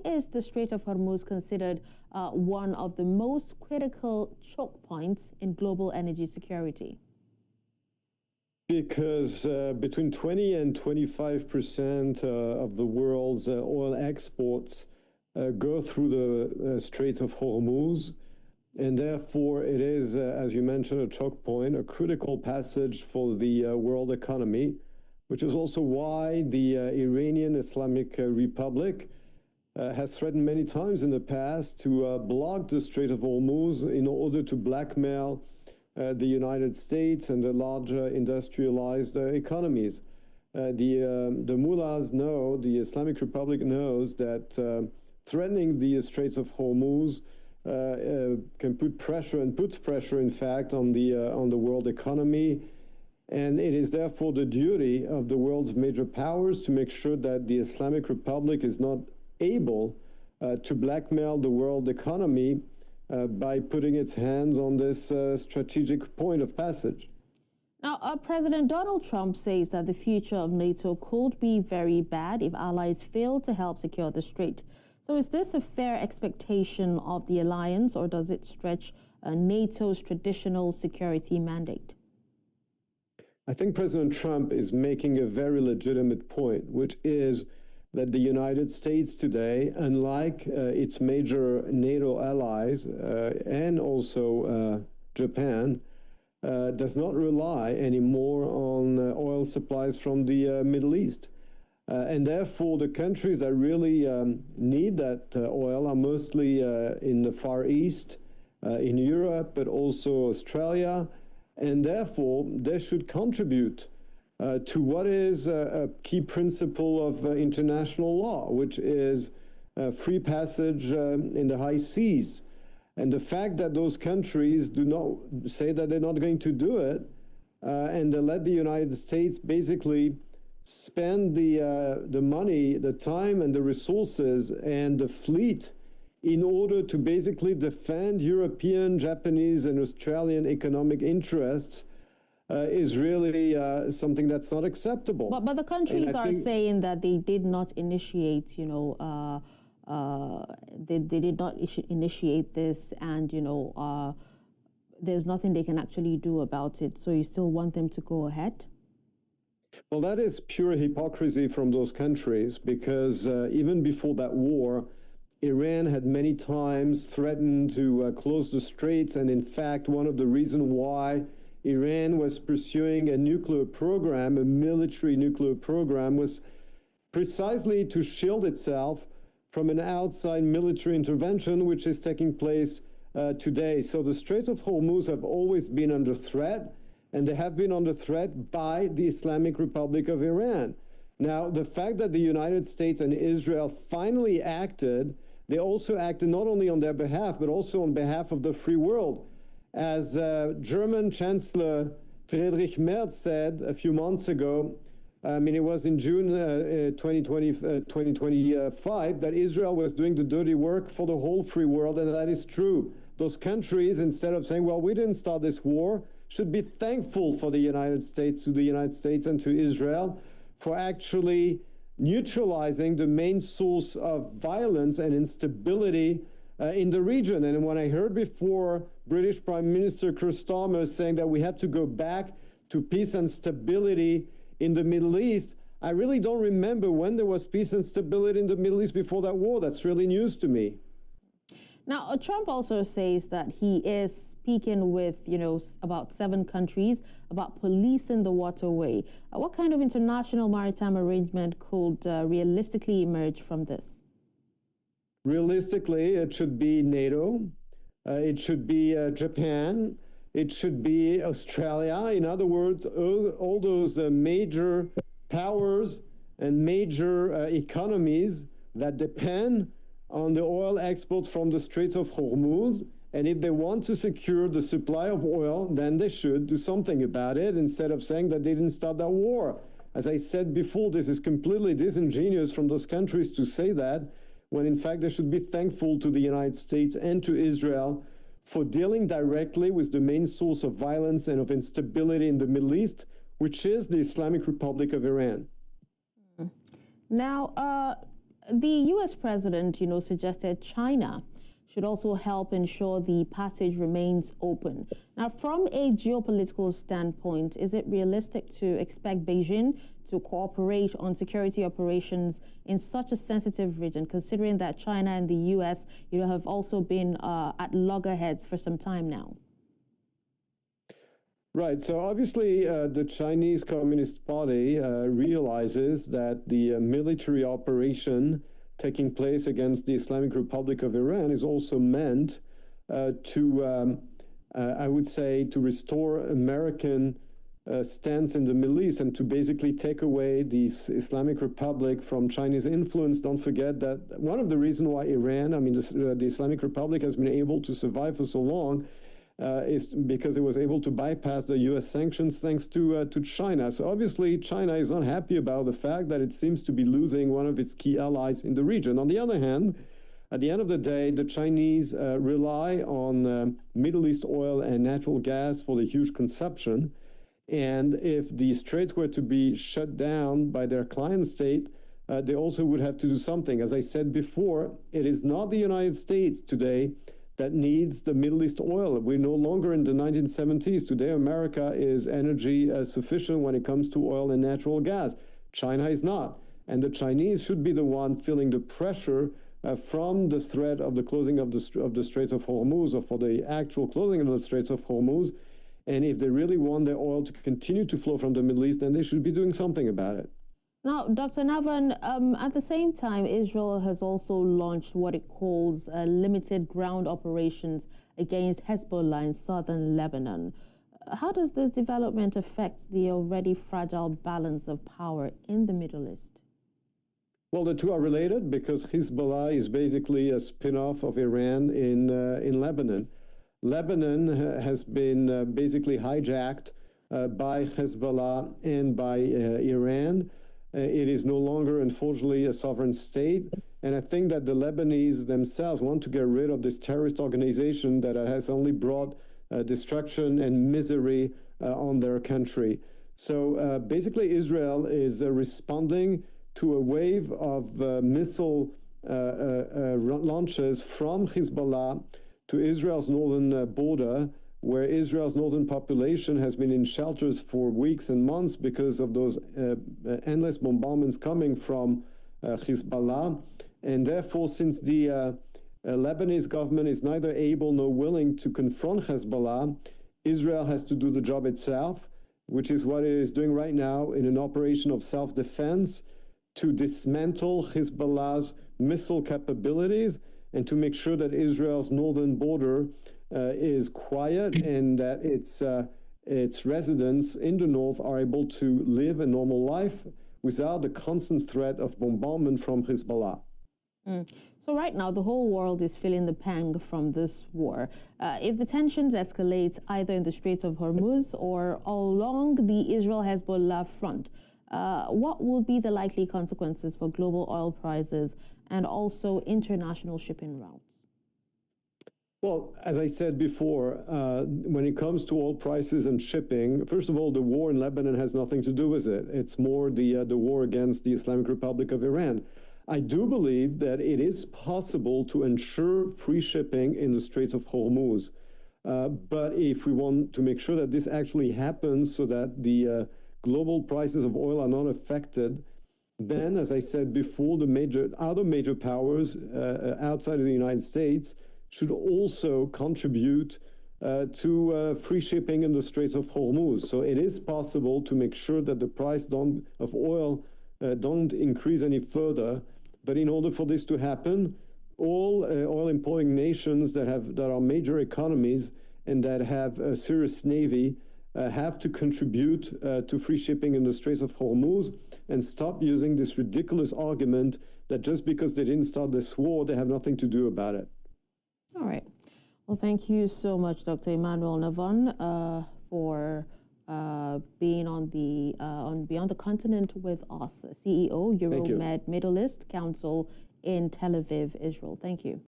is the Strait of Hormuz considered one of the most critical choke points in global energy security? Because between 20 and 25% of the world's oil exports go through the Strait of Hormuz. And therefore, it is, as you mentioned, a choke point, a critical passage for the world economy, which is also why the Iranian Islamic Republic has threatened many times in the past to block the Strait of Hormuz in order to blackmail the United States and the larger industrialized economies. The mullahs know, the Islamic Republic knows that threatening the Straits of Hormuz can put pressure and puts pressure, in fact, on the world economy. And it is therefore the duty of the world's major powers to make sure that the Islamic Republic is not able to blackmail the world economy by putting its hands on this strategic point of passage. Now, President Donald Trump says that the future of NATO could be very bad if allies fail to help secure the strait. So is this a fair expectation of the alliance, or does it stretch NATO's traditional security mandate? I think President Trump is making a very legitimate point, which is that the United States today, unlike its major NATO allies and also Japan, does not rely anymore on oil supplies from the Middle East. And therefore, the countries that really need that oil are mostly in the Far East, in Europe, but also Australia. And therefore, they should contribute to what is a key principle of international law, which is free passage in the high seas. And the fact that those countries do not say that they're not going to do it, and they let the United States basically spend the money, the time, and the resources and the fleet in order to basically defend European, Japanese, and Australian economic interests is really something that's not acceptable. But the countries are saying that they did not initiate, they did not initiate this, and, there's nothing they can actually do about it. So you still want them to go ahead? Well, that is pure hypocrisy from those countries, because even before that war, Iran had many times threatened to close the straits. And in fact, one of the reasons why Iran was pursuing a nuclear program, a military nuclear program, was precisely to shield itself from an outside military intervention, which is taking place today. So the Strait of Hormuz have always been under threat, and they have been under threat by the Islamic Republic of Iran. Now, the fact that the United States and Israel finally acted, they also acted not only on their behalf, but also on behalf of the free world. As German Chancellor Friedrich Merz said a few months ago, it was in June 2025, that Israel was doing the dirty work for the whole free world, and that is true. Those countries, instead of saying, well, we didn't start this war, should be thankful for the United States, to the United States and to Israel, for actually neutralizing the main source of violence and instability in the region. And when I heard before British Prime Minister Keir Starmer saying that we have to go back to peace and stability in the Middle East, I really don't remember when there was peace and stability in the Middle East before that war. That's really news to me. Now, Trump also says that he is speaking with, about 7 countries about policing the waterway. What kind of international maritime arrangement could realistically emerge from this? Realistically, it should be NATO. It should be Japan. It should be Australia. In other words, all those major powers and major economies that depend on the oil exports from the Straits of Hormuz. And if they want to secure the supply of oil, then they should do something about it instead of saying that they didn't start that war. As I said before, this is completely disingenuous from those countries to say that, when in fact they should be thankful to the United States and to Israel for dealing directly with the main source of violence and of instability in the Middle East, which is the Islamic Republic of Iran. Now, The U.S. president, suggested China should also help ensure the passage remains open. Now, from a geopolitical standpoint, is it realistic to expect Beijing to cooperate on security operations in such a sensitive region, considering that China and the U.S., have also been at loggerheads for some time now? Right. So obviously, the Chinese Communist Party realizes that the military operation taking place against the Islamic Republic of Iran is also meant to, I would say, to restore American stance in the Middle East and to basically take away the Islamic Republic from Chinese influence. Don't forget that one of the reasons why Iran, the Islamic Republic, has been able to survive for so long is because it was able to bypass the U.S. sanctions thanks to China. So obviously, China is not happy about the fact that it seems to be losing one of its key allies in the region. On the other hand, at the end of the day, the Chinese rely on Middle East oil and natural gas for the huge consumption. And if the straits were to be shut down by their client state, they also would have to do something. As I said before, it is not the United States today that needs the Middle East oil. We're no longer in the 1970s. Today, America is energy sufficient when it comes to oil and natural gas. China is not. And the Chinese should be the one feeling the pressure from the threat of the closing of the Strait of Hormuz, or for the actual closing of the Strait of Hormuz. And if they really want their oil to continue to flow from the Middle East, then they should be doing something about it. Now, Dr. Navon, at the same time, Israel has also launched what it calls limited ground operations against Hezbollah in southern Lebanon. How does this development affect the already fragile balance of power in the Middle East? Well, the two are related because Hezbollah is basically a spin-off of Iran in Lebanon. Lebanon has been basically hijacked by Hezbollah and by Iran. It is no longer, unfortunately, a sovereign state. And I think that the Lebanese themselves want to get rid of this terrorist organization that has only brought destruction and misery on their country. So basically, Israel is responding to a wave of missile launches from Hezbollah to Israel's northern border, where Israel's northern population has been in shelters for weeks and months because of those endless bombardments coming from Hezbollah. And therefore, since the Lebanese government is neither able nor willing to confront Hezbollah, Israel has to do the job itself, which is what it is doing right now in an operation of self-defense to dismantle Hezbollah's missile capabilities and to make sure that Israel's northern border is quiet and that its residents in the north are able to live a normal life without the constant threat of bombardment from Hezbollah. So right now, the whole world is feeling the pang from this war. If the tensions escalate either in the Strait of Hormuz or along the Israel-Hezbollah front, what will be the likely consequences for global oil prices and also international shipping routes? Well, as I said before, when it comes to oil prices and shipping, first of all, the war in Lebanon has nothing to do with it. It's more the war against the Islamic Republic of Iran. I do believe that it is possible to ensure free shipping in the Strait of Hormuz. But if we want to make sure that this actually happens so that the global prices of oil are not affected, then, as I said before, the other major powers outside of the United States should also contribute to free shipping in the Strait of Hormuz. So it is possible to make sure that the price of oil don't increase any further. But in order for this to happen, all oil importing nations that are major economies and that have a serious navy have to contribute to free shipping in the Strait of Hormuz and stop using this ridiculous argument that just because they didn't start this war, they have nothing to do about it. All right. Well, thank you so much, Dr. Emmanuel Navon, for being on Beyond the Continent with us, CEO, Euromed Middle East Council in Tel Aviv, Israel. Thank you.